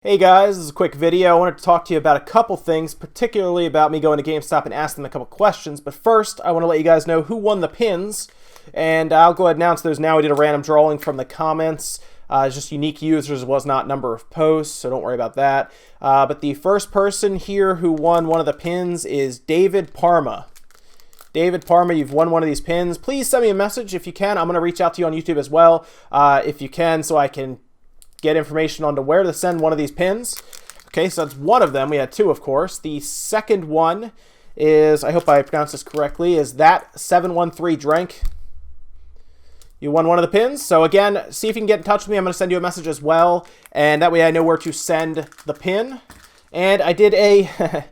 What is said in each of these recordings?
Hey guys, this is a quick video. I wanted to talk to you about a couple things, particularly about me going to GameStop and asking them a couple questions. But first, I want to let you guys know who won the pins, and I'll go ahead and announce those now. We did a random drawing from the comments. It's just unique users, was not number of posts, so don't worry about that. But the first person here who won one of the pins is David Parma. David Parma, you've won one of these pins. Please send me a message if you can. I'm going to reach out to you on YouTube as well, if you can, so I can get information on to where to send one of these pins. Okay, so that's one of them. We had two, of course. The second one is, I hope I pronounced this correctly, is that 713 Drink. You won one of the pins. So again, see if you can get in touch with me. I'm going to send you a message as well, and that way I know where to send the pin. And I did a...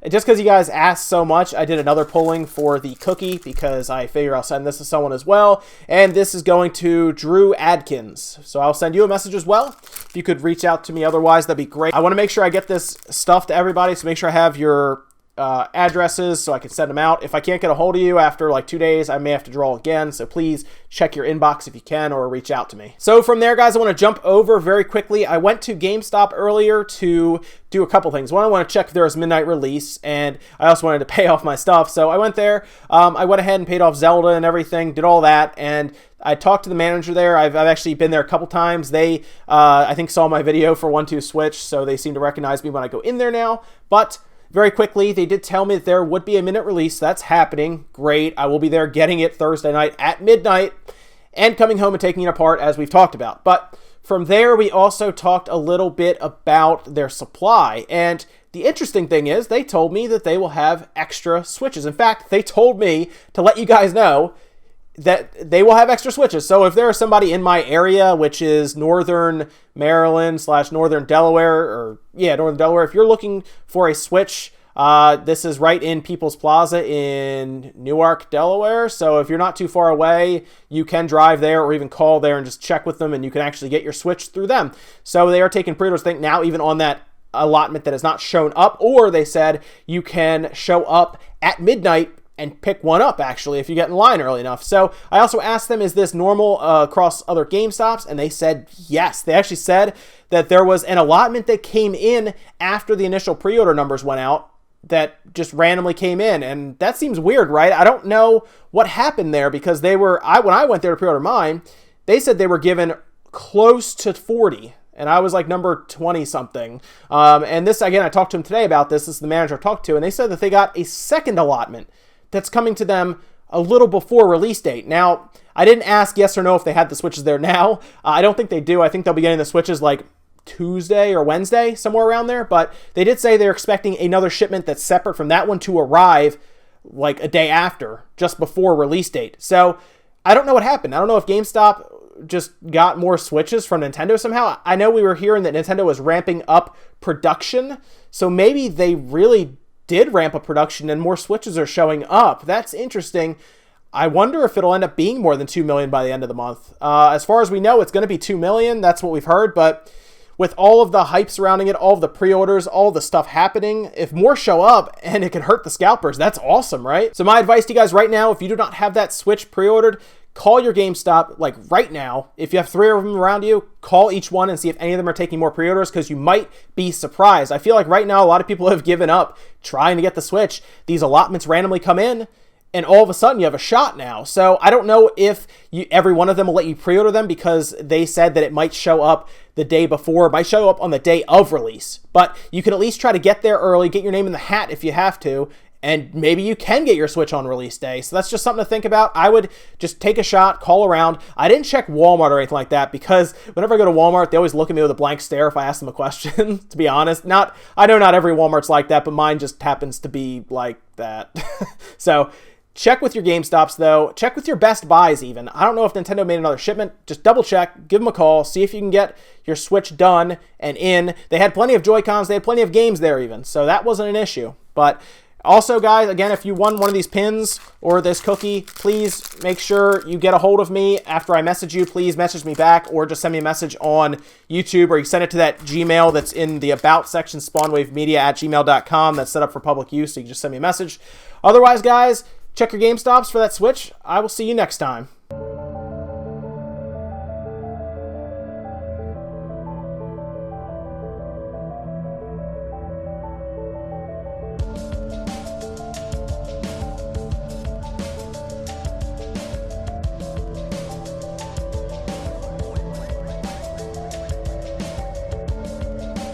Just because you guys asked so much, I did another polling for the cookie because I figure I'll send this to someone as well. And this is going to Drew Adkins. So I'll send you a message as well. If you could reach out to me otherwise, that'd be great. I want to make sure I get this stuff to everybody, so make sure I have your addresses so I can send them out. If I can't get a hold of you after like 2 days, I may have to draw again. So please check your inbox if you can, or reach out to me. So from there, guys, I want to jump over very quickly. I went to GameStop earlier to do a couple things. One, I want to check if there was midnight release, and I also wanted to pay off my stuff. So I went there. I went ahead and paid off Zelda and everything, did all that, and I talked to the manager there. I've actually been there a couple times. They, I think, saw my video for 1-2 Switch, so they seem to recognize me when I go in there now. But very quickly, they did tell me that there would be a minute release. That's happening. Great. I will be there getting it Thursday night at midnight and coming home and taking it apart, as we've talked about. But from there, we also talked a little bit about their supply. And the interesting thing is they told me that they will have extra Switches. In fact, they told me to let you guys know that they will have extra Switches. So if there is somebody in my area, which is northern Maryland / northern Delaware, northern Delaware, if you're looking for a Switch, this is right in People's Plaza in Newark, Delaware. So if you're not too far away, you can drive there or even call there and just check with them, and you can actually get your Switch through them. So they are taking pre-orders, I think, now even on that allotment that has not shown up, or they said you can show up at midnight and pick one up, actually, if you get in line early enough. So I also asked them, is this normal across other GameStops? And they said yes. They actually said that there was an allotment that came in after the initial pre-order numbers went out that just randomly came in. And that seems weird, right? I don't know what happened there, because they were, when I went there to pre-order mine, they said they were given close to 40. And I was like number 20 something. And this, again, I talked to them today about this. This is the manager I talked to. And they said that they got a second allotment that's coming to them a little before release date. Now, I didn't ask yes or no if they had the Switches there now. I don't think they do. I think they'll be getting the Switches like Tuesday or Wednesday, somewhere around there. But they did say they're expecting another shipment that's separate from that one to arrive like a day after, just before release date. So I don't know what happened. I don't know if GameStop just got more Switches from Nintendo somehow. I know we were hearing that Nintendo was ramping up production, so maybe they really did ramp up production and more Switches are showing up. That's interesting. I wonder if it'll end up being more than 2 million by the end of the month. As far as we know, it's going to be 2 million. That's what we've heard. But with all of the hype surrounding it, all of the pre-orders, all the stuff happening, if more show up and it can hurt the scalpers, that's awesome, right? So my advice to you guys right now, if you do not have that Switch pre-ordered, call your GameStop like right now. If you have 3 of them around you, call each one and see if any of them are taking more pre-orders, because you might be surprised. I feel like right now a lot of people have given up trying to get the Switch. These allotments randomly come in, and all of a sudden you have a shot now. So I don't know if every one of them will let you pre-order them, because they said that it might show up the day before, it might show up on the day of release. But you can at least try to get there early, get your name in the hat if you have to, and maybe you can get your Switch on release day. So that's just something to think about. I would just take a shot, call around. I didn't check Walmart or anything like that, because whenever I go to Walmart, they always look at me with a blank stare if I ask them a question, to be honest. I know not every Walmart's like that, but mine just happens to be like that. So check with your GameStops, though. Check with your Best Buys, even. I don't know if Nintendo made another shipment. Just double check, give them a call, see if you can get your Switch done and in. They had plenty of Joy-Cons. They had plenty of games there, even. So that wasn't an issue. But also, guys, again, if you won one of these pins or this cookie, please make sure you get a hold of me after I message you. Please message me back, or just send me a message on YouTube, or you send it to that Gmail that's in the About section, spawnwavemedia@gmail.com. That's set up for public use, so you can just send me a message. Otherwise, guys, check your GameStops for that Switch. I will see you next time.